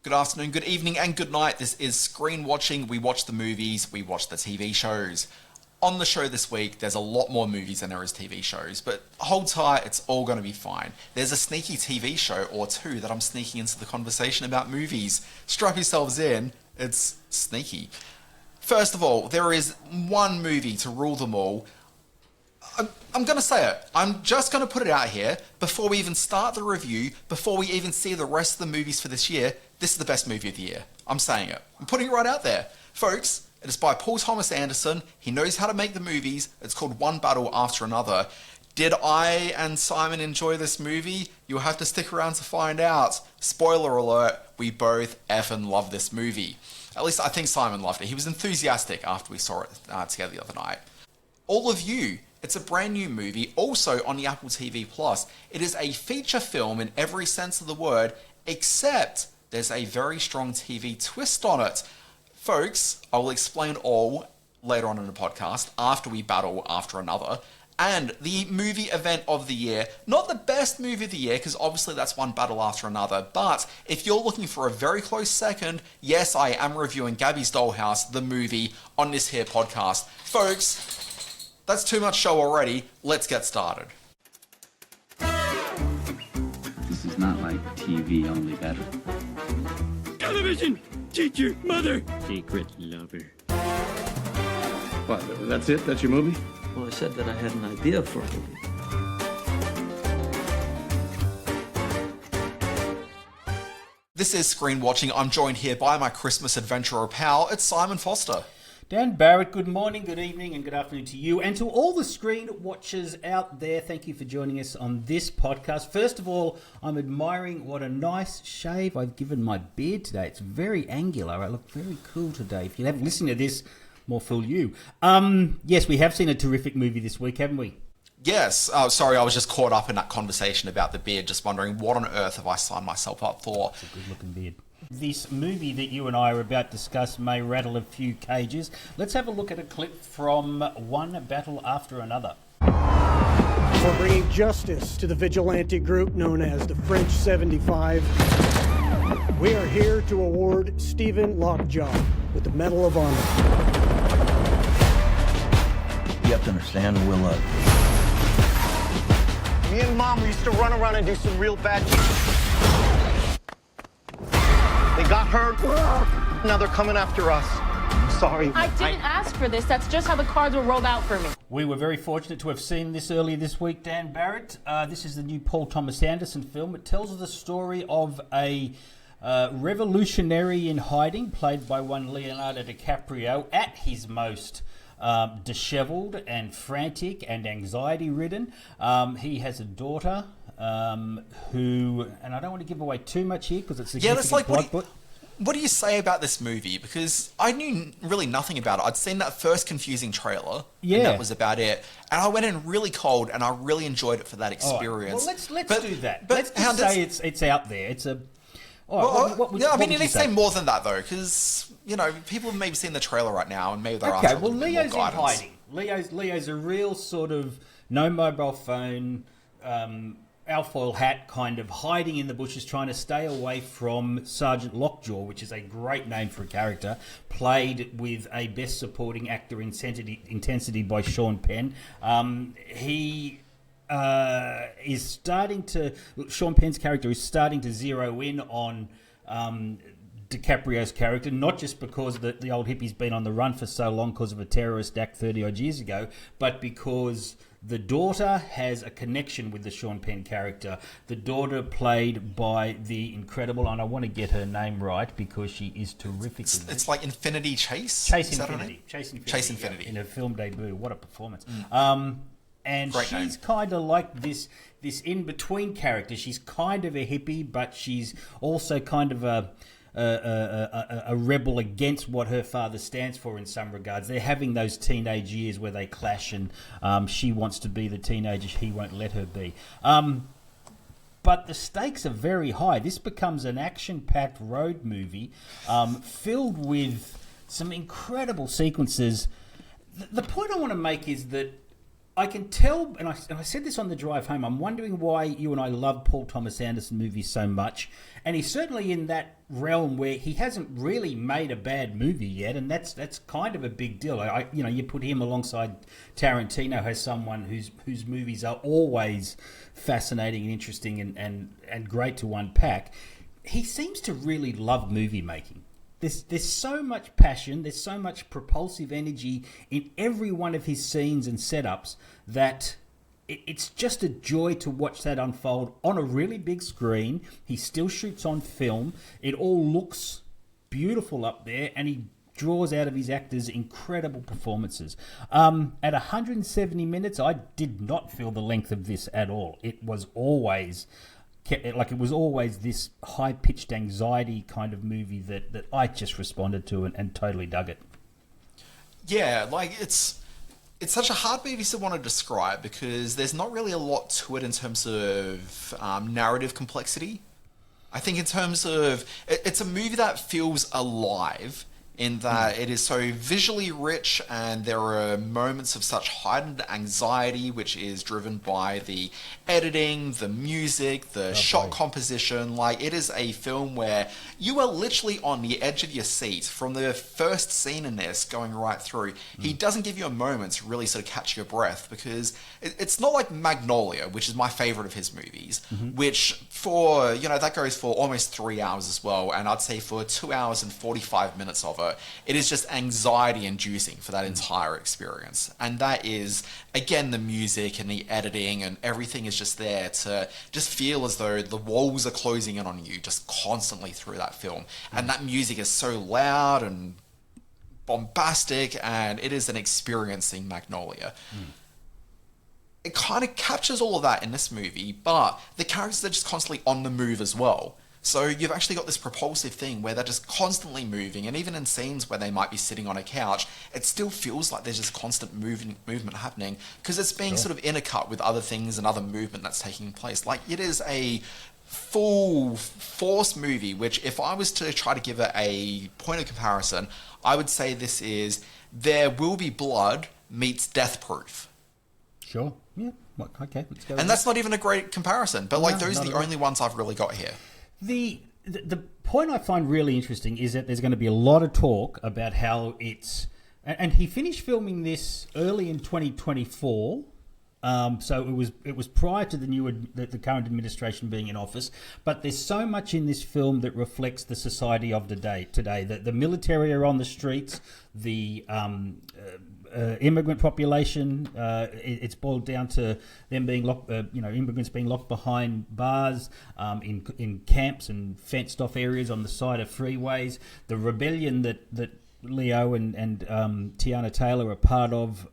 Good afternoon, good evening, and good night. This is Screen Watching. We watch the movies, we watch the TV shows. On the show this week, there's a lot more movies than there is TV shows, but hold tight, it's all going to be fine. There's a sneaky TV show or two that I'm sneaking into the conversation about movies. Strap yourselves in, it's sneaky. First of all, there is one movie to rule them all. I'm going to say it. I'm just going to put it out here. Before we even start the review, before we even see the rest of the movies for this year, this is the best movie of the year. I'm saying it. I'm putting it right out there. Folks, it is by Paul Thomas Anderson. He knows how to make the movies. It's called One Battle After Another. Did I and Simon enjoy this movie? You'll have to stick around to find out. Spoiler alert, we both effing love this movie. At least I think Simon loved it. He was enthusiastic after we saw it together the other night. All of you, it's a brand new movie, also on the Apple TV Plus. It is a feature film in every sense of the word, except there's a very strong TV twist on it. Folks, I will explain all later on in the podcast, after we battle after another. And the movie event of the year, not the best movie of the year, because obviously that's One Battle After Another, but if you're looking for a very close second, yes, I am reviewing Gabby's Dollhouse, the movie, on this here podcast. Folks, that's too much show already. Let's get started. This is not like TV, only better. Television! Teacher! Mother! Secret lover. What, that's it? That's your movie? Well, I said that I had an idea for a movie. This is Screen Watching. I'm joined here by my Christmas adventurer pal. It's Simon Foster. Dan Barrett, good morning, good evening, and good afternoon to you. And to all the screen watchers out there, thank you for joining us on this podcast. First of all, I'm admiring what a nice shave I've given my beard today. It's very angular. I look very cool today. If you haven't listened to this, more fool you. Yes, we have seen a terrific movie this week, haven't we? Yes. Oh, sorry, I was just caught up in that conversation about the beard, just wondering what on earth have I signed myself up for? It's a good-looking beard. This movie that you and I are about to discuss may rattle a few cages. Let's have a look at a clip from One Battle After Another. We're bringing justice to the vigilante group known as the French 75. We are here to award Stephen Lockjaw with the Medal of Honor. You have to understand, Will, me and Mom used to run around and do some real bad shit. They got hurt. Now they're coming after us. I'm sorry. I didn't ask for this. That's just how the cards were rolled out for me. We were very fortunate to have seen this earlier this week, Dan Barrett. This is the new Paul Thomas Anderson film. It tells the story of a revolutionary in hiding, played by one Leonardo DiCaprio, at his most disheveled and frantic and anxiety-ridden. He has a daughter who, and I don't want to give away too much here because it's a what do you say about this movie? Because I knew really nothing about it. I'd seen that first confusing trailer, and that was about it. And I went in really cold, and I really enjoyed it for that experience. Right. Well, let's do that. Let's just say it's out there. It's a... you need to say more than that, though, because, people have maybe seen the trailer right now, and maybe they're after a little bit more guidance. Leo's in hiding. Leo's a real sort of no mobile phone, alfoil hat kind of hiding in the bushes, trying to stay away from Sergeant Lockjaw, which is a great name for a character, played with a best supporting actor intensity by Sean Penn. Sean Penn's character is starting to zero in on DiCaprio's character, not just because the old hippie's been on the run for so long because of a terrorist act 30 odd years ago, but because the daughter has a connection with the Sean Penn character. The daughter played by the incredible, and I want to get her name right because she is terrific. It's like Infinity Chase? Chase Infinity. Chase Infinity. Yeah, in her film debut. What a performance. And great she's name. kind of like this in-between character. She's kind of a hippie, but she's also kind of a rebel against what her father stands for in some regards. They're having those teenage years where they clash, and she wants to be the teenager he won't let her be. But the stakes are very high. This becomes an action-packed road movie filled with some incredible sequences. The point I want to make is that I can tell, and I said this on the drive home, I'm wondering why you and I love Paul Thomas Anderson movies so much. And he's certainly in that realm where he hasn't really made a bad movie yet, and that's kind of a big deal. You put him alongside Tarantino as someone whose movies are always fascinating and interesting and great to unpack. He seems to really love movie making. There's so much passion, there's so much propulsive energy in every one of his scenes and setups that it's just a joy to watch that unfold on a really big screen. He still shoots on film. It all looks beautiful up there, and he draws out of his actors incredible performances. At 170 minutes, I did not feel the length of this at all. It was always this high-pitched anxiety kind of movie that I just responded to and totally dug it. Yeah, like it's such a hard movie to want to describe because there's not really a lot to it in terms of narrative complexity. I think in terms of... It's a movie that feels alive in that it is so visually rich, and there are moments of such heightened anxiety, which is driven by the editing, the music, the shot composition. Like, it is a film where you are literally on the edge of your seat from the first scene in this going right through. He doesn't give you a moment to really sort of catch your breath, because it's not like Magnolia, which is my favorite of his movies, which for, that goes for almost 3 hours as well. And I'd say for 2 hours and 45 minutes of it is just anxiety inducing for that entire experience. And that is, again, the music and the editing and everything is just there to just feel as though the walls are closing in on you just constantly through that film. And that music is so loud and bombastic, and it is an experiencing Magnolia. It kind of captures all of that in this movie, but the characters are just constantly on the move as well. So you've actually got this propulsive thing where they're just constantly moving, and even in scenes where they might be sitting on a couch, it still feels like there's just constant movement happening, because it's being sort of intercut with other things and other movement that's taking place. Like, it is a full force movie, which if I was to try to give it a point of comparison, I would say this is There Will Be Blood meets Death Proof. Sure. Yeah. Okay. Let's go. And that's not even a great comparison, but those are the only ones I've really got here. The point I find really interesting is that there's going to be a lot of talk about how it's... And he finished filming this early in 2024, so it was prior to the current administration being in office. But there's so much in this film that reflects the society of today. The military are on the streets, the... immigrant population, it's boiled down to them being locked, immigrants being locked behind bars, in camps and fenced off areas on the side of freeways. The rebellion that Leo and Tiana Taylor are part of,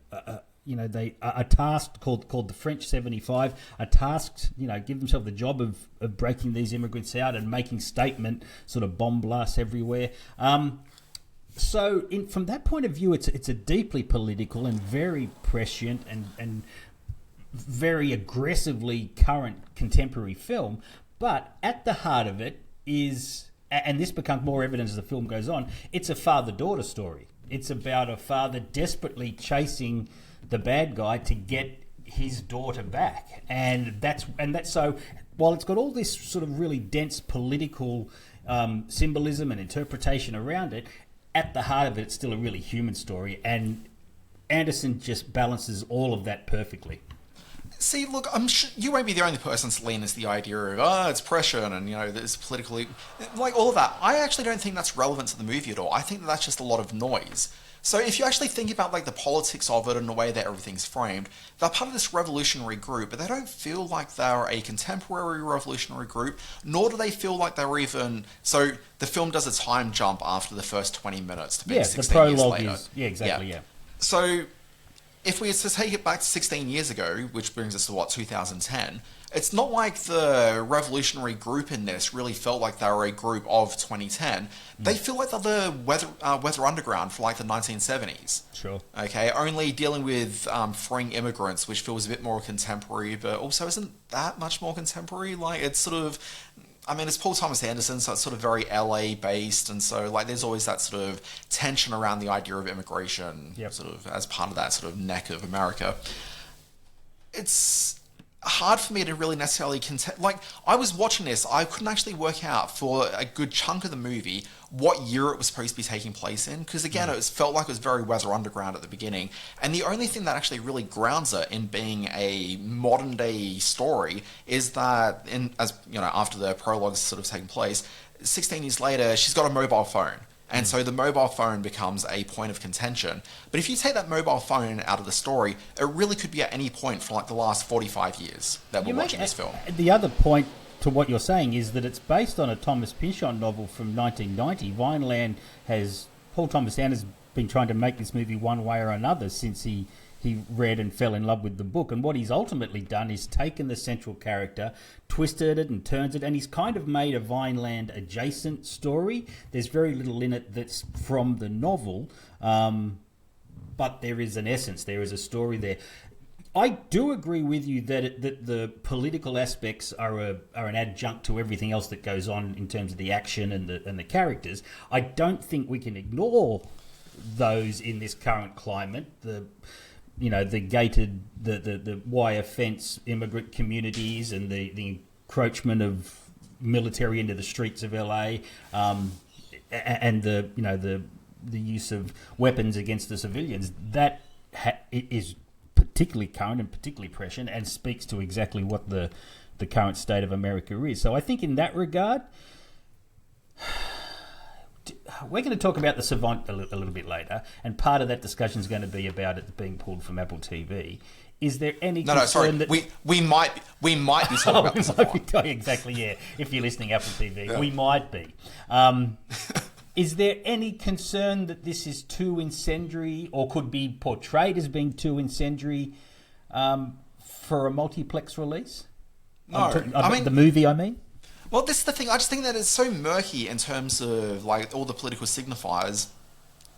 they are tasked, called the French 75, are tasked, give themselves the job of breaking these immigrants out and making statement sort of bomb blasts everywhere. So, from that point of view, it's a deeply political and very prescient and very aggressively current contemporary film. But at the heart of it is, and this becomes more evident as the film goes on, it's a father-daughter story. It's about a father desperately chasing the bad guy to get his daughter back, and that's so. While it's got all this sort of really dense political symbolism and interpretation around it, at the heart of it, it's still a really human story, and Anderson just balances all of that perfectly. See, look, I'm sure you won't be the only person to lean as the idea of, it's pressure and, there's politically... Like, all of that. I actually don't think that's relevant to the movie at all. I think that's just a lot of noise. So if you actually think about, the politics of it and the way that everything's framed, they're part of this revolutionary group, but they don't feel like they're a contemporary revolutionary group, nor do they feel like they're even... So the film does a time jump after the first 20 minutes to be 16 years later. Yeah, exactly, yeah. So if we were to take it back to 16 years ago, which brings us to, 2010... It's not like the revolutionary group in this really felt like they were a group of 2010. They feel like they're the Weather Underground for the 1970s. Sure. Okay, only dealing with freeing immigrants, which feels a bit more contemporary, but also isn't that much more contemporary. It's sort of... it's Paul Thomas Anderson, so it's sort of very LA based, and so there's always that sort of tension around the idea of immigration, sort of as part of that sort of neck of America. it's hard for me to really necessarily like, I was watching this, I couldn't actually work out for a good chunk of the movie what year it was supposed to be taking place in, because again, it felt like it was very Weather Underground at the beginning, and the only thing that actually really grounds it in being a modern day story is that, after the prologue's sort of taken place, 16 years later, she's got a mobile phone. And so the mobile phone becomes a point of contention. But if you take that mobile phone out of the story, it really could be at any point for like the last 45 years that we're watching this film. The other point to what you're saying is that it's based on a Thomas Pynchon novel from 1990. Vineland Paul Thomas Anderson has been trying to make this movie one way or another since he read and fell in love with the book. And what he's ultimately done is taken the central character, twisted it and turns it, and he's kind of made a Vineland adjacent story. There's very little in it that's from the novel, but there is an essence, there is a story there. I do agree with you that the political aspects are an adjunct to everything else that goes on in terms of the action and the characters. I don't think we can ignore those in this current climate. The gated, the wire fence immigrant communities and the encroachment of military into the streets of LA, and the use of weapons against the civilians. That it is particularly current and particularly prescient, and speaks to exactly what the current state of America is. So I think in that regard, we're going to talk about The Savant a little bit later, and part of that discussion is going to be about it being pulled from Apple TV. Is there any concern that we might be talking about The Savant? Exactly, yeah. If you're listening Apple TV, we might be. Is there any concern that this is too incendiary, or could be portrayed as being too incendiary, for a multiplex release? No, the movie, I mean. Well, this is the thing. I just think that it's so murky in terms of like all the political signifiers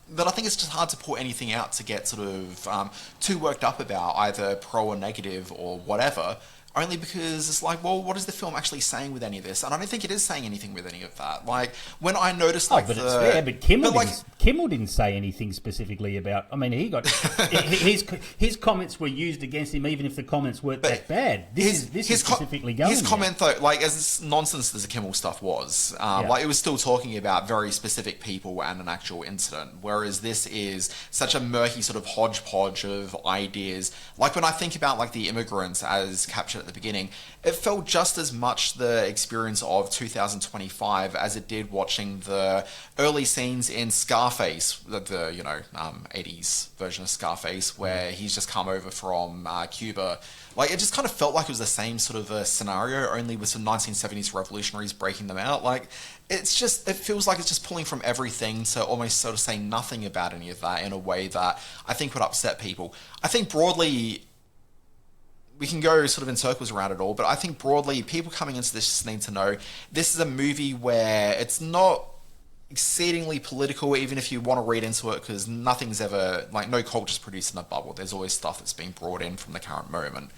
that I think it's just hard to pull anything out to get sort of too worked up about, either pro or negative or whatever. Only because it's like, well, what is the film actually saying with any of this? And I don't think it is saying anything with any of that. Like, when I noticed, like, but it's fair. But Kimmel didn't say anything specifically about. I mean, he got his comments were used against him, even if the comments weren't that bad. This is specifically going. His comment, though, like, as nonsense as the Kimmel stuff was, like, it was still talking about very specific people and an actual incident. Whereas this is such a murky sort of hodgepodge of ideas. Like, when I think about like the immigrants as captured at the beginning, it felt just as much the experience of 2025 as it did watching the early scenes in Scarface, the 80s version of Scarface, where he's just come over from Cuba. Like, it just kind of felt like it was the same sort of a scenario, only with some 1970s revolutionaries breaking them out. Like, it feels like it's just pulling from everything to almost sort of say nothing about any of that in a way that I think would upset people. I think broadly, we can go sort of in circles around it all, but I think broadly, people coming into this just need to know this is a movie where it's not exceedingly political, even if you want to read into it, because nothing's ever, like, no culture's produced in a bubble. There's always stuff that's being brought in from the current moment.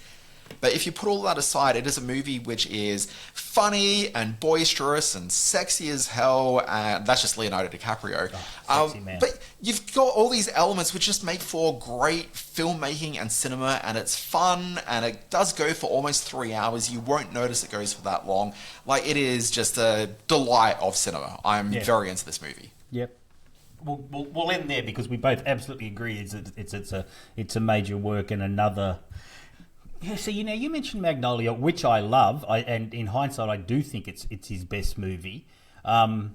But if you put all that aside, it is a movie which is funny and boisterous and sexy as hell, and that's just Leonardo DiCaprio. Sexy man. But you've got all these elements which just make for great filmmaking and cinema, and it's fun, and it does go for almost 3 hours. You won't notice it goes for that long. Like, it is just a delight of cinema. I'm very into this movie. Yep. We'll end there because we both absolutely agree it's a major work and another. Yeah, so you mentioned Magnolia, which I love, and in hindsight, I do think it's his best movie. No,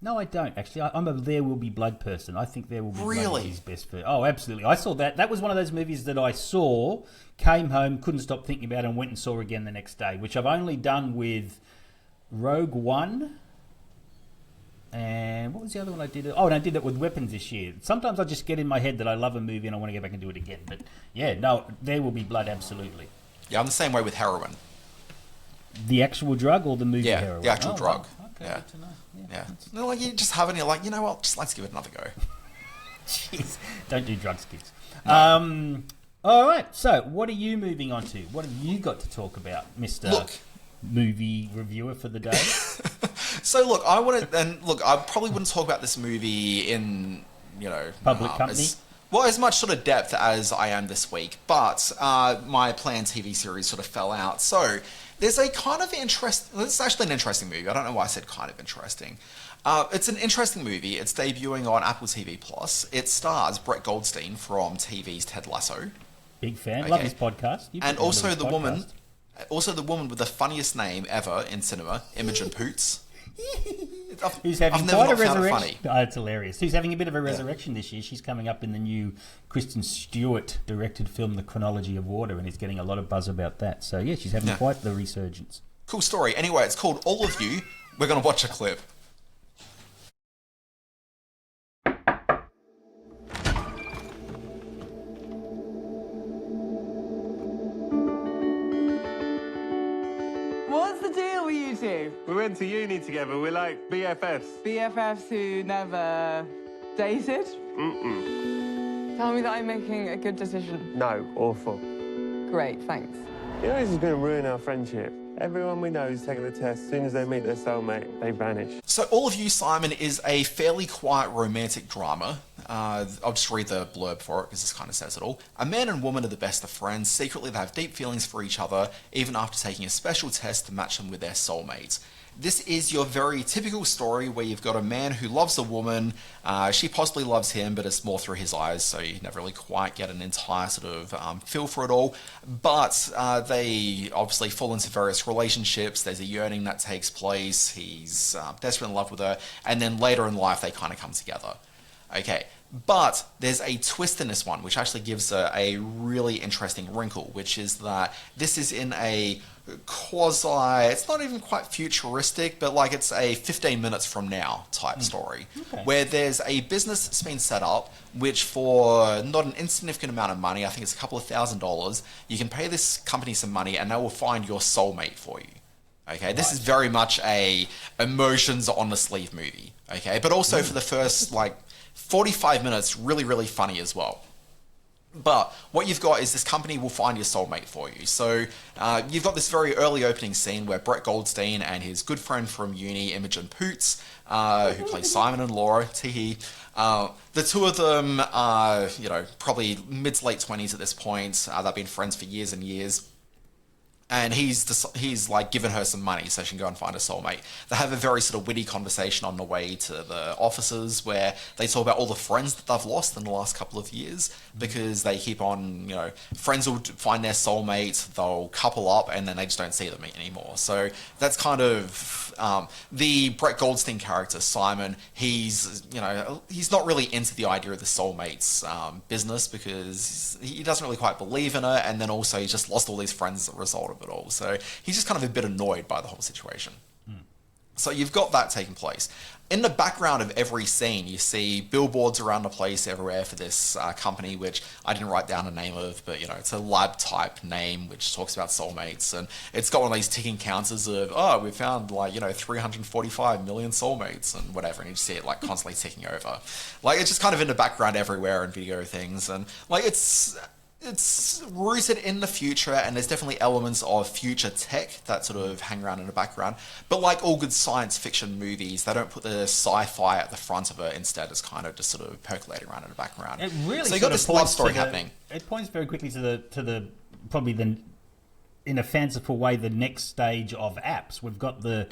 I don't actually. I'm a There Will Be Blood person. I think There Will Be Blood is his best film. Oh, absolutely. I saw that. That was one of those movies that I saw, came home, couldn't stop thinking about it, and went and saw again the next day. Which I've only done with Rogue One. And what was the other one I did? Oh, and I did that with Weapons this year. Sometimes I just get in my head that I love a movie and I want to go back and do it again. But yeah, no, There Will Be Blood, absolutely. Yeah, I'm the same way with heroin. The actual drug or the movie heroin? The actual drug. Wow. Okay, yeah. Good to know. Yeah. No, like, you just have it and you're like, you know what, just let's give it another go. Jeez, don't do drugs, kids. No. All right, so what are you moving on to? What have you got to talk about, Mr. Movie reviewer for the day? So look, I probably wouldn't talk about this movie in, public company. Well, as much sort of depth as I am this week, but my planned TV series sort of fell out. So there's a kind of it's actually an interesting movie. I don't know why I said kind of interesting. It's an interesting movie. It's debuting on Apple TV Plus. It stars Brett Goldstein from TV's Ted Lasso. Big fan. Love his podcast. And also the woman with the funniest name ever in cinema, Imogen Poots. Who's having never quite a not found it resurrection. Oh, it's hilarious. Who's having a bit of a resurrection this year. She's coming up in the new Kristen Stewart directed film, The Chronology of Water, and is getting a lot of buzz about that. So, yeah, she's having quite the resurgence. Cool story. Anyway, it's called All of You. We're going to watch a clip. What's the deal with you two? We went to uni together. We're like BFFs. BFFs who never dated? Mm-mm. Tell me that I'm making a good decision. No, awful. Great, thanks. You know this is going to ruin our friendship. Everyone we know who's taking the test, as soon as they meet their soulmate, they vanish. So All of You, Simon, is a fairly quiet romantic drama. I'll just read the blurb for it because this kind of says it all. A man and woman are the best of friends. Secretly, they have deep feelings for each other, even after taking a special test to match them with their soulmates. This is your very typical story where you've got a man who loves a woman. She possibly loves him, but it's more through his eyes, so you never really quite get an entire sort of feel for it all. But they obviously fall into various relationships. There's a yearning that takes place. He's desperately in love with her, and then later in life they kind of come together. Okay, but there's a twist in this one, which actually gives a really interesting wrinkle, which is that this is in a it's not even quite futuristic, but like it's a 15 minutes from now type story, where there's a business that's been set up, which for not an insignificant amount of money, I think it's a couple of $1,000s, you can pay this company some money and they will find your soulmate for you. Okay, this is very much a emotions on the sleeve movie. Okay, but also for the first like 45 minutes, really, really funny as well. But what you've got is this company will find your soulmate for you. So you've got this very early opening scene where Brett Goldstein and his good friend from uni, Imogen Poots, who play Simon and Laura, the two of them are, probably mid to late 20s at this point. They've been friends for years and years. And he's like given her some money so she can go and find a soulmate. They have a very sort of witty conversation on the way to the offices where they talk about all the friends that they've lost in the last couple of years because they keep on, friends will find their soulmate, they'll couple up, and then they just don't see them anymore. So that's kind of the Brett Goldstein character, Simon. He's not really into the idea of the soulmates business because he doesn't really quite believe in it, and then also he's just lost all these friends as a result of it all. So he's just kind of a bit annoyed by the whole situation. So you've got that taking place. In the background of every scene, you see billboards around the place everywhere for this company, which I didn't write down a name of, but it's a lab type name which talks about soulmates, and it's got one of these ticking counters of we found 345 million soulmates and whatever, and you just see it constantly ticking over. It's just kind of in the background everywhere in video things, and it's rooted in the future, and there's definitely elements of future tech that sort of hang around in the background. But like all good science fiction movies, they don't put the sci-fi at the front of it. Instead, it's kind of just sort of percolating around in the background. It really so you got this love story happening. It points very quickly to the probably the, in a fanciful way, the next stage of apps. We've got the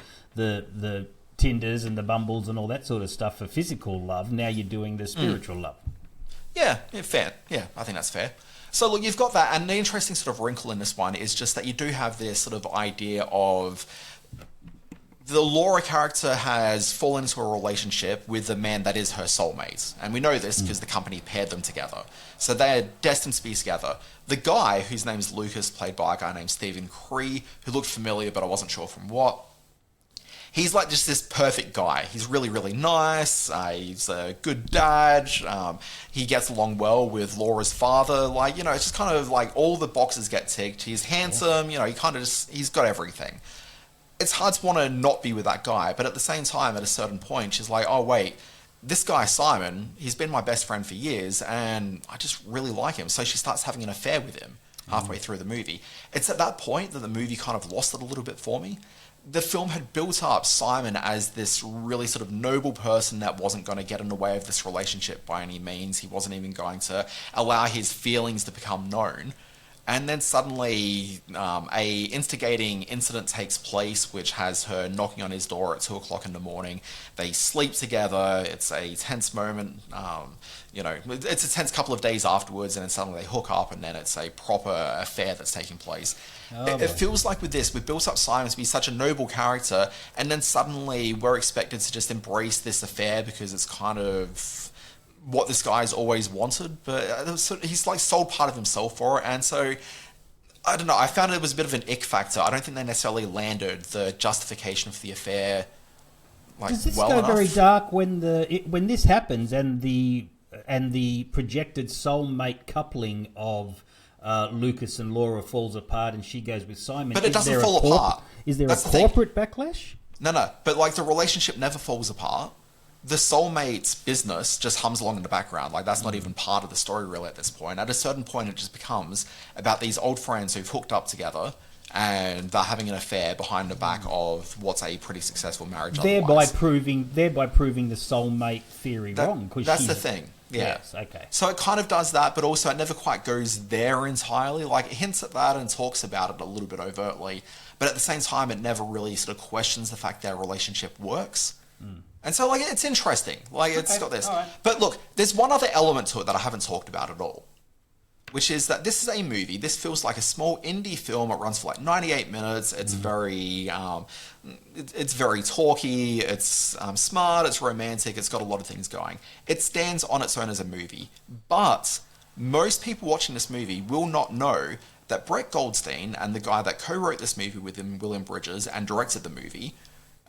Tinders and the Bumbles and all that sort of stuff for physical love. Now you're doing the spiritual love. Yeah, fair. Yeah, I think that's fair. So look, you've got that, and the interesting sort of wrinkle in this one is just that you do have this sort of idea of the Laura character has fallen into a relationship with the man that is her soulmate. And we know this because the company paired them together. So they're destined to be together. The guy, whose name is Lucas, played by a guy named Stephen Cree, who looked familiar but I wasn't sure from what. He's like just this perfect guy. He's really, really nice. He's a good dad. He gets along well with Laura's father. It's just kind of like all the boxes get ticked. He's handsome. He kind of he's got everything. It's hard to want to not be with that guy. But at the same time, at a certain point, she's like, oh, wait, this guy, Simon, he's been my best friend for years and I just really like him. So she starts having an affair with him halfway through the movie. It's at that point that the movie kind of lost it a little bit for me. the film had built up Simon as this really sort of noble person that wasn't going to get in the way of this relationship by any means. He wasn't even going to allow his feelings to become known. And then suddenly a instigating incident takes place, which has her knocking on his door at 2 o'clock in the morning. They sleep together. It's a tense moment. It's a tense couple of days afterwards, and then suddenly they hook up, and then it's a proper affair that's taking place. It feels like with this, we've built up Simon to be such a noble character, and then suddenly we're expected to just embrace this affair because it's kind of what this guy's always wanted, but he's like sold part of himself for it, and so I don't know, I found it was a bit of an ick factor. I don't think they necessarily landed the justification for the affair Does this well go enough. very dark when this happens and the projected soulmate coupling of Lucas and Laura falls apart and she goes with Simon? But it doesn't fall apart. Is there That's a the thing. corporate backlash? No, but like the relationship never falls apart. The soulmate's business just hums along in the background. Like that's not even part of the story really at this point. At a certain point, it just becomes about these old friends who've hooked up together and they're having an affair behind the back of what's a pretty successful marriage. Thereby proving the soulmate theory wrong. That's the thing. Yeah. Yes, okay. So it kind of does that, but also it never quite goes there entirely. Like it hints at that and talks about it a little bit overtly, but at the same time, it never really sort of questions the fact their relationship works. And so, like, it's interesting. Like, it's got this. Right. But look, there's one other element to it that I haven't talked about at all, which is that this is a movie. This feels like a small indie film. It runs for like 98 minutes. It's very, it's very talky. It's smart. It's romantic. It's got a lot of things going. It stands on its own as a movie. But most people watching this movie will not know that Brett Goldstein and the guy that co-wrote this movie with him, William Bridges, and directed the movie,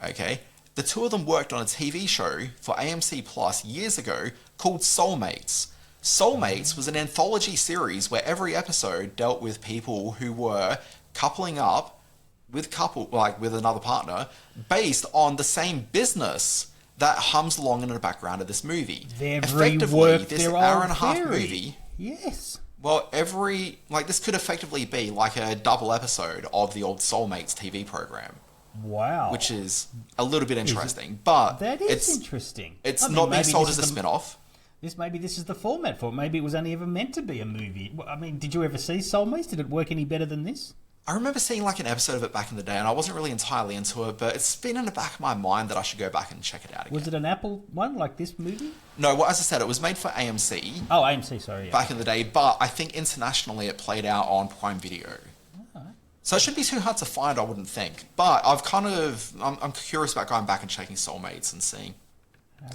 okay, the two of them worked on a TV show for AMC Plus years ago called SOULMATES. SOULMATES was an anthology series where every episode dealt with people who were coupling up with another partner based on the same business that hums along in the background of this movie. Effectively, this hour and a half movie. Yes. Well, this could effectively be like a double episode of the old SOULMATES TV program. Wow. Which is a little bit interesting, but that is interesting. It's not being sold as a spin-off. Maybe this is the format for it. Maybe it was only ever meant to be a movie. I mean, did you ever see Soulmates? Did it work any better than this? I remember seeing like an episode of it back in the day, and I wasn't really entirely into it, but it's been in the back of my mind that I should go back and check it out again. Was it an Apple one like this movie? No, well, as I said, it was made for AMC. Oh, AMC, sorry. Yeah. Back in the day, but I think internationally it played out on Prime Video. So it shouldn't be too hard to find, I wouldn't think. But I'm curious about going back and checking SOULMATES and seeing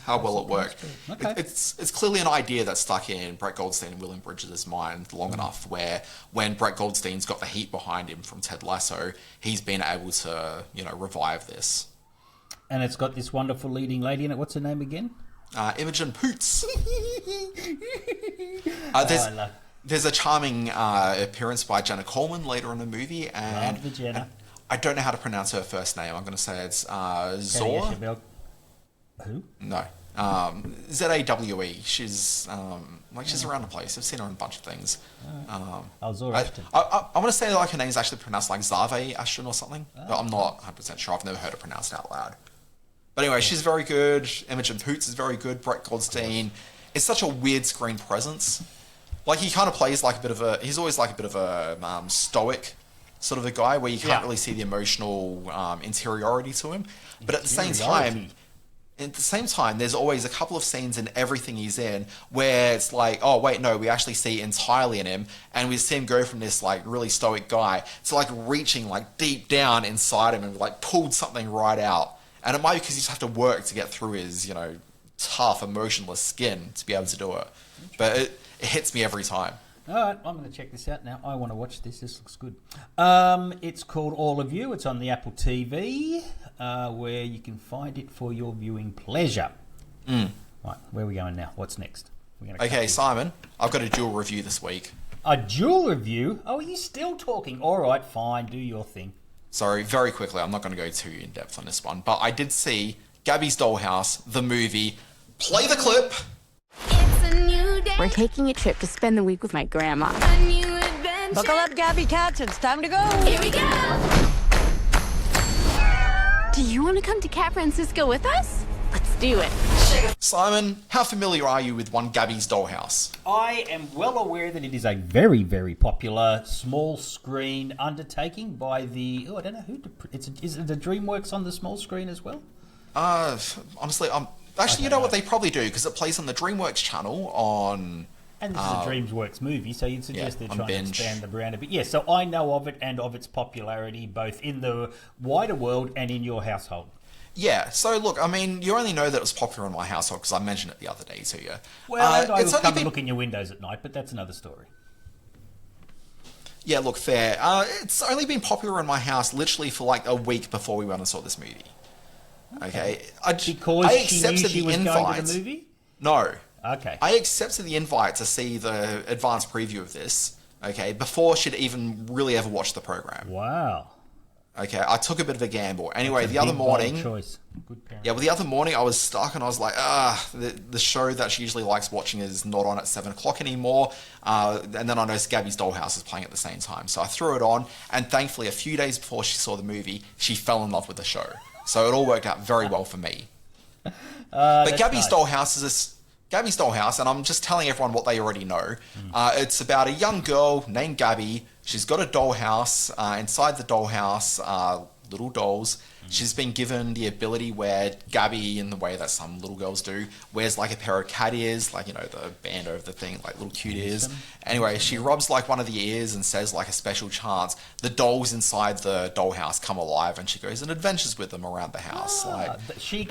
how well it worked. Okay. It's clearly an idea that's stuck in Brett Goldstein and William Bridges' mind long enough where when Brett Goldstein's got the heat behind him from Ted Lasso, he's been able to, revive this. And it's got this wonderful leading lady in it. What's her name again? Imogen Poots. There's a charming appearance by Jenna Coleman later in the movie, and Love the Jenna. I don't know how to pronounce her first name. I'm going to say it's Zor. Who? No, Zawe. She's she's around the place. I've seen her in a bunch of things. Zor I Ashton. want to say like her name's actually pronounced like Zave Ashton or something, but I'm not 100% sure. I've never heard it pronounced out loud. But anyway, she's very good. Imogen Poots is very good. Brett Goldstein is such a weird screen presence. Like he kind of plays like he's always like a bit of a stoic sort of a guy where you can't really see the emotional interiority to him. But at the same time, there's always a couple of scenes in everything he's in where it's like, oh wait, no, we actually see entirely in him, and we see him go from this like really stoic guy to like reaching like deep down inside him and like pulled something right out. And it might be because you just have to work to get through his, tough, emotionless skin to be able to do it. But it hits me every time. All right, I'm going to check this out now. I want to watch this. This looks good. It's called All of You. It's on the Apple TV, where you can find it for your viewing pleasure. Right, where are we going now? What's next? Okay, Simon, I've got a dual review this week. A dual review? Oh, are you still talking? All right, fine. Do your thing. Sorry, very quickly. I'm not going to go too in depth on this one, but I did see Gabby's Dollhouse, the movie. Play the clip. We're taking a trip to spend the week with my grandma. Buckle up, Gabby Cats. It's time to go. Here we go. Do you want to come to San Francisco with us? Let's do it. Simon, how familiar are you with one Gabby's Dollhouse? I am well aware that it is a very, very popular small screen undertaking by the... Oh, I don't know who... Is it the Dreamworks on the small screen as well? Honestly, actually, you know what they probably do, because it plays on the Dreamworks channel on... And this is a Dreamworks movie, so you'd suggest they're trying binge. to expand the brand a bit. Yeah, so I know of it and of its popularity both in the wider world and in your household. Yeah, so look, I mean, you only know that it was popular in my household because I mentioned it the other day to you. Well, and I would come and look in your windows at night, but that's another story. Yeah, look, fair. It's only been popular in my house literally for like a week before we went and saw this movie. Okay? Because I she knew she was going to the movie? No. Okay. I accepted the invite to see the advanced preview of this, okay, before she'd even really ever watched the program. Wow. Okay, I took a bit of a gamble. Anyway, the other morning... choice. Good parent. Yeah, well, the other morning I was stuck and I was like, the show that she usually likes watching is not on at 7 o'clock anymore. And then I noticed Gabby's Dollhouse is playing at the same time. So I threw it on, and thankfully a few days before she saw the movie, she fell in love with the show. So it all worked out very well for me. But Gabby's Dollhouse is this... Gabby's Dollhouse, and I'm just telling everyone what they already know. It's about a young girl named Gabby. She's got a dollhouse. Inside the dollhouse are little dolls. She's been given the ability where Gabby, in the way that some little girls do, wears like a pair of cat ears, like, you know, the band over the thing, like little cute ears. Anyway, she rubs like one of the ears and says like a special chant. The dolls inside the dollhouse come alive, and she goes and adventures with them around the house.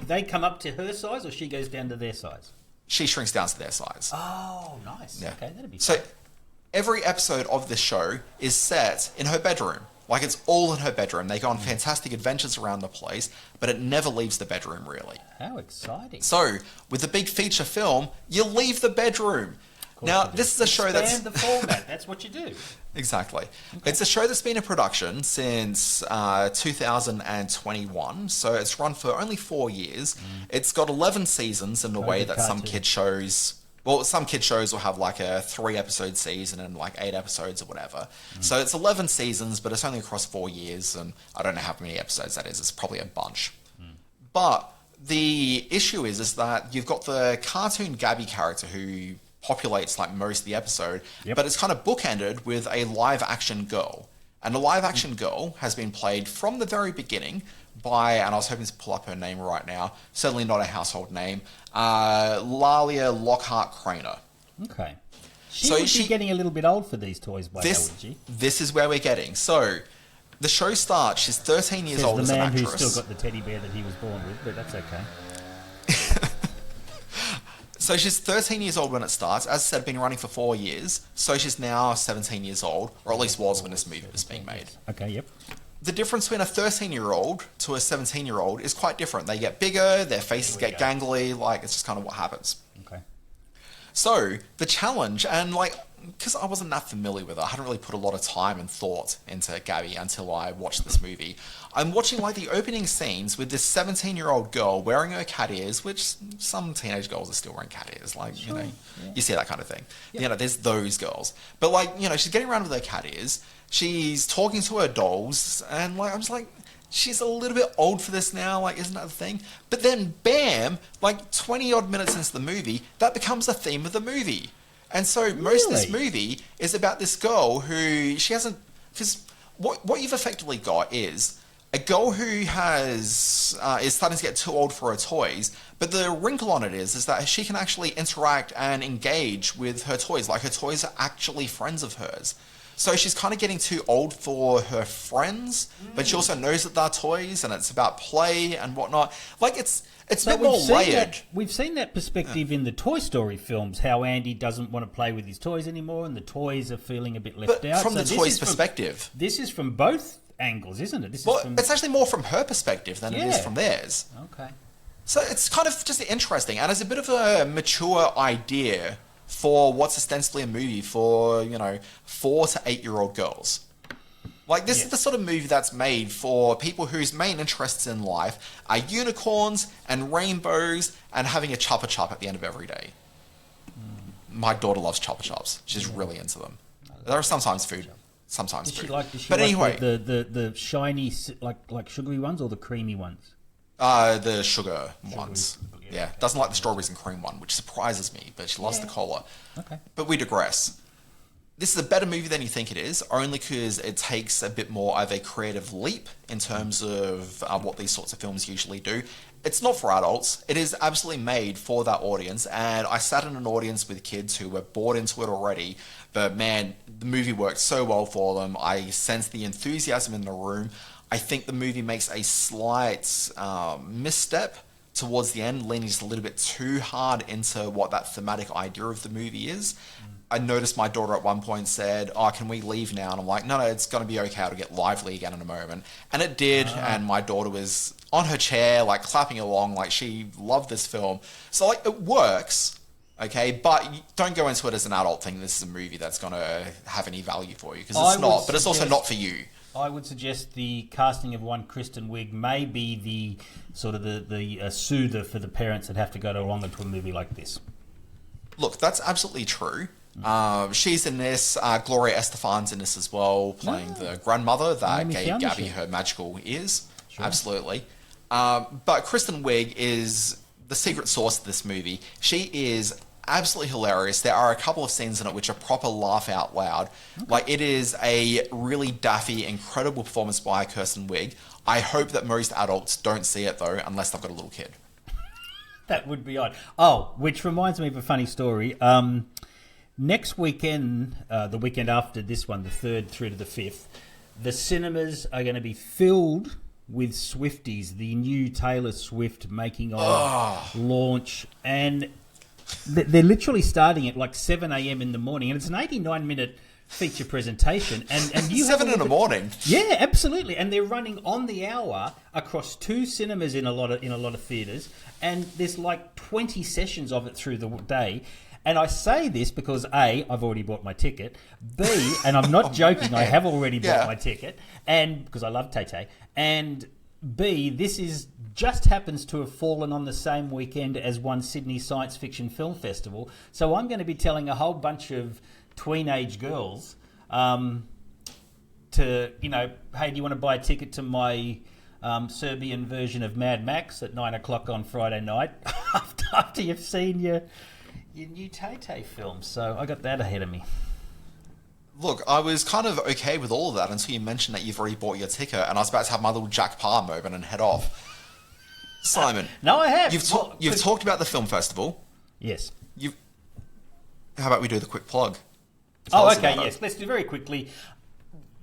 They come up to her size, or she goes down to their size? She shrinks down to their size. Oh, nice. Yeah. Okay, that'd be so fun. Every episode of this show is set in her bedroom. Like, it's all in her bedroom. They go on fantastic adventures around the place, but it never leaves the bedroom, really. How exciting. So, with the big feature film, you leave the bedroom. Now, this is a show that's... Expand the format. That's what you do. Exactly. Okay. It's a show that's been in production since 2021, so it's run for only 4 years. It's got 11 seasons in the way that some kid shows... Well, some kid shows will have like a 3-episode season and like 8 episodes or whatever. So it's 11 seasons, but it's only across 4 years, and I don't know how many episodes that is. It's probably a bunch. But the issue is that you've got the cartoon Gabby character who populates like most of the episode, but it's kind of bookended with a live action girl. And the live action girl has been played from the very beginning by, and I was hoping to pull up her name right now, certainly not a household name, Lalia Lockhart Craner. Okay. She would be getting a little bit old for these toys by now, wouldn't she? This is where we're getting. So, the show starts, she's 13 years old as an actress. The man who's still got the teddy bear that he was born with, but that's okay. So she's 13 years old when it starts. As I said, been running for 4 years. So she's now 17 years old, or at least was when this movie was being made. Okay, yep. The difference between a 13-year-old to a 17-year-old is quite different. They get bigger, their faces get gangly, like, it's just kind of what happens. Okay. So, the challenge, and like, because I wasn't that familiar with her, I hadn't really put a lot of time and thought into Gabby until I watched this movie. I'm watching like the opening scenes with this 17-year-old girl wearing her cat ears, which some teenage girls are still wearing cat ears, like, you know, you see that kind of thing. Yep. You know, there's those girls. But like, you know, she's getting around with her cat ears, she's talking to her dolls, and like, I'm just like, she's a little bit old for this now, like, isn't that the thing? But then, bam, like 20 odd minutes into the movie, that becomes a theme of the movie. And so most of this movie is about this girl who she hasn't, because what you've effectively got is a girl who has is starting to get too old for her toys, but the wrinkle on it is that she can actually interact and engage with her toys. Like, her toys are actually friends of hers. So she's kind of getting too old for her friends, but she also knows that they're toys, and it's about play and whatnot. Like, it's a bit more layered. We've seen that perspective in the Toy Story films, how Andy doesn't want to play with his toys anymore, and the toys are feeling a bit left out. From the toys' perspective. This is from both angles, isn't it? It's actually more from her perspective than it is from theirs. Okay. So it's kind of just interesting, and it's a bit of a mature idea for what's ostensibly a movie for, you know, 4 to 8-year-old girls. Like, this is the sort of movie that's made for people whose main interests in life are unicorns and rainbows and having a Chupa Chup at the end of every day. My daughter loves Chupa Chups. She's really into them. There are sometimes food, sometimes food. Does she but like anyway, the shiny, like sugary ones, or the creamy ones? The sugar ones. Yeah, doesn't like the strawberries and cream one, which surprises me, but she loves the cola. Okay. But we digress. This is a better movie than you think it is, only because it takes a bit more of a creative leap in terms of what these sorts of films usually do. It's not for adults. It is absolutely made for that audience, and I sat in an audience with kids who were bought into it already, but man, the movie worked so well for them. I sensed the enthusiasm in the room. I think the movie makes a slight misstep towards the end, leaning just a little bit too hard into what that thematic idea of the movie is. I noticed my daughter at one point said, "Oh, can we leave now?" And I'm like, no, it's going to be okay. It'll get lively again in a moment. And it did. And my daughter was on her chair, like clapping along, like she loved this film. So like it works, okay? But you don't go into it as an adult thinking this is a movie that's going to have any value for you, because it's not. But it's also not for you. I would suggest the casting of one Kristen Wiig may be the sort of the soother for the parents that have to go along to a movie like this. Look, that's absolutely true. She's in this. Gloria Estefan's in this as well, playing the grandmother that gave Gabby her magical ears. Sure. Absolutely. But Kristen Wiig is the secret sauce of this movie. She is absolutely hilarious. There are a couple of scenes in it which are proper laugh out loud. Okay. Like, it is a really daffy, incredible performance by Kristen Wiig. I hope that most adults don't see it, though, unless they've got a little kid. That would be odd. Oh, which reminds me of a funny story. Next weekend, the weekend after this one, the 3rd through to the 5th, the cinemas are going to be filled with Swifties, the new Taylor Swift making of launch. And they're literally starting at like 7 a.m. in the morning, and it's an 89-minute feature presentation. And you 7 in the morning. Yeah, absolutely. And they're running on the hour across 2 cinemas in a lot of theaters, and there's like 20 sessions of it through the day. And I say this because A, I've already bought my ticket. B, and I'm not joking, I have already bought my ticket, and because I love Tay-Tay. And B, this is just happens to have fallen on the same weekend as one Sydney Science Fiction Film Festival. So I'm going to be telling a whole bunch of tween-age girls to, hey, do you want to buy a ticket to my Serbian version of Mad Max at 9 o'clock on Friday night after you've seen your new Tay-Tay film? So I got that ahead of me. Look, I was kind of okay with all of that until you mentioned that you've already bought your ticket, and I was about to have my little Jack Parr moment and head off. Simon. No, I have. You've talked about the film festival. Yes. How about we do the quick plug? Yes. Let's do very quickly.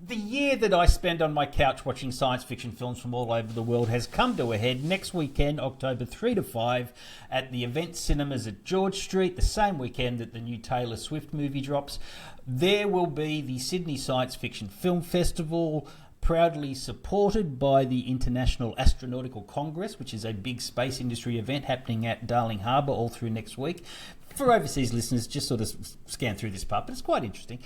The year that I spend on my couch watching science fiction films from all over the world has come to a head next weekend, October 3 to 5, at the Event Cinemas at George Street, the same weekend that the new Taylor Swift movie drops. There will be the Sydney Science Fiction Film Festival, proudly supported by the International Astronautical Congress, which is a big space industry event happening at Darling Harbour all through next week. For overseas listeners, just sort of scan through this part, but it's quite interesting.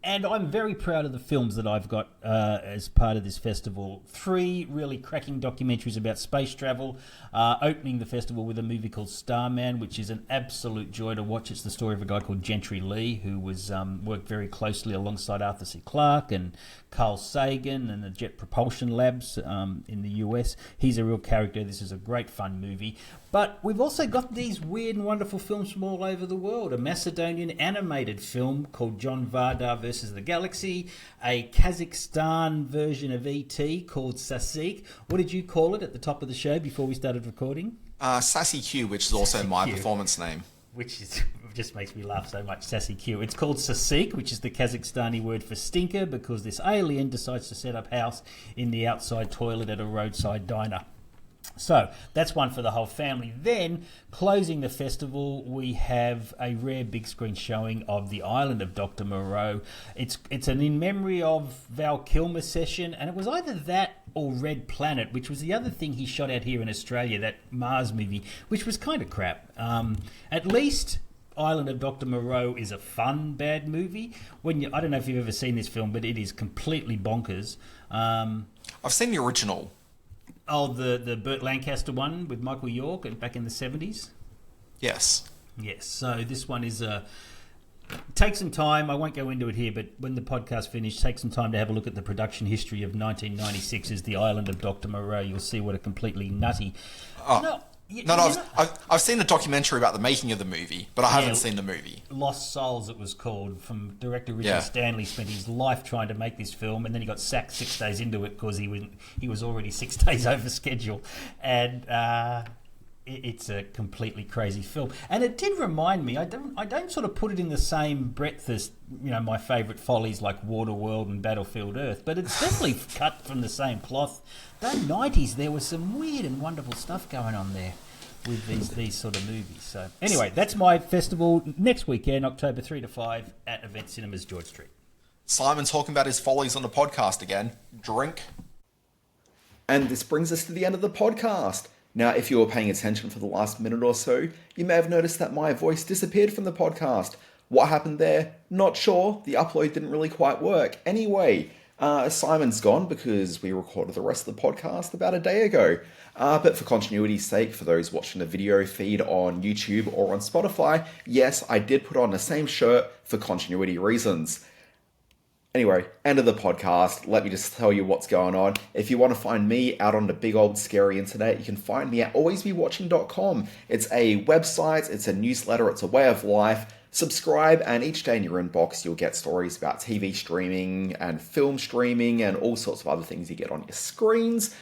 And I'm very proud of the films that I've got as part of this festival. 3 really cracking documentaries about space travel, opening the festival with a movie called Starman, which is an absolute joy to watch. It's the story of a guy called Gentry Lee, who was worked very closely alongside Arthur C. Clarke and Carl Sagan and the Jet Propulsion Labs in the US. He's a real character. This is a great fun movie. But we've also got these weird and wonderful films from all over the world. A Macedonian animated film called John Vardar versus the Galaxy. A Kazakhstan version of E.T. called Sasik. What did you call it at the top of the show before we started recording? Sassy Q, which is also my performance name. Which just makes me laugh so much, Sassy Q. It's called Sasik, which is the Kazakhstani word for stinker, because this alien decides to set up house in the outside toilet at a roadside diner. So that's one for the whole family. Then, closing the festival, we have a rare big screen showing of The Island of Dr. Moreau. It's an in memory of Val Kilmer's session, and it was either that or Red Planet, which was the other thing he shot out here in Australia, that Mars movie, which was kind of crap. At least Island of Dr. Moreau is a fun, bad movie. I don't know if you've ever seen this film, but it is completely bonkers. I've seen the original. Oh, the Burt Lancaster one with Michael York back in the 70s? Yes. Yes, so this one is Take some time. I won't go into it here, but when the podcast finished, take some time to have a look at the production history of 1996's The Island of Dr. Moreau. You'll see what a completely nutty... I've seen a documentary about the making of the movie, but I haven't seen the movie. Lost Souls, it was called, from director Richard Stanley. Spent his life trying to make this film, and then he got sacked 6 days into it because he was already 6 days over schedule. And it's a completely crazy film. And it did remind me, I don't sort of put it in the same breadth as, you know, my favourite follies like Waterworld and Battlefield Earth, but it's definitely cut from the same cloth. The 90s, there was some weird and wonderful stuff going on there with these sort of movies. So anyway, that's my festival next weekend, October 3 to 5 at Event Cinemas, George Street. Simon talking about his follies on the podcast again. Drink. And this brings us to the end of the podcast. Now, if you were paying attention for the last minute or so, you may have noticed that my voice disappeared from the podcast. What happened there? Not sure. The upload didn't really quite work. Anyway, Simon's gone because we recorded the rest of the podcast about a day ago. But for continuity's sake, for those watching the video feed on YouTube or on Spotify, yes, I did put on the same shirt for continuity reasons. Anyway, end of the podcast. Let me just tell you what's going on. If you want to find me out on the big old scary internet, you can find me at alwaysbewatching.com. It's a website, it's a newsletter, it's a way of life. Subscribe, and each day in your inbox you'll get stories about TV streaming and film streaming and all sorts of other things you get on your screens.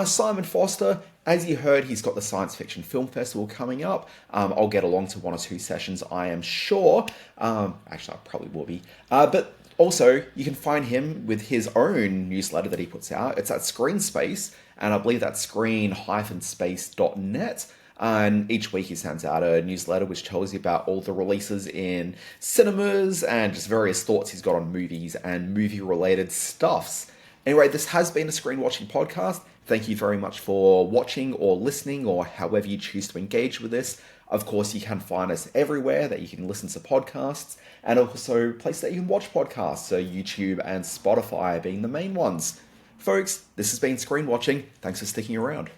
Simon Foster, as you heard, he's got the Science Fiction Film Festival coming up. I'll get along to 1 or 2 sessions, I am sure. Actually, I probably will be. But also, you can find him with his own newsletter that he puts out. It's at Screenspace, and I believe that's screen-space.net. And each week he sends out a newsletter which tells you about all the releases in cinemas and just various thoughts he's got on movies and movie-related stuffs. Anyway, this has been a Screen Watching podcast. Thank you very much for watching or listening or however you choose to engage with this. Of course, you can find us everywhere that you can listen to podcasts, and also places that you can watch podcasts, so YouTube and Spotify being the main ones. Folks, this has been Screen Watching. Thanks for sticking around.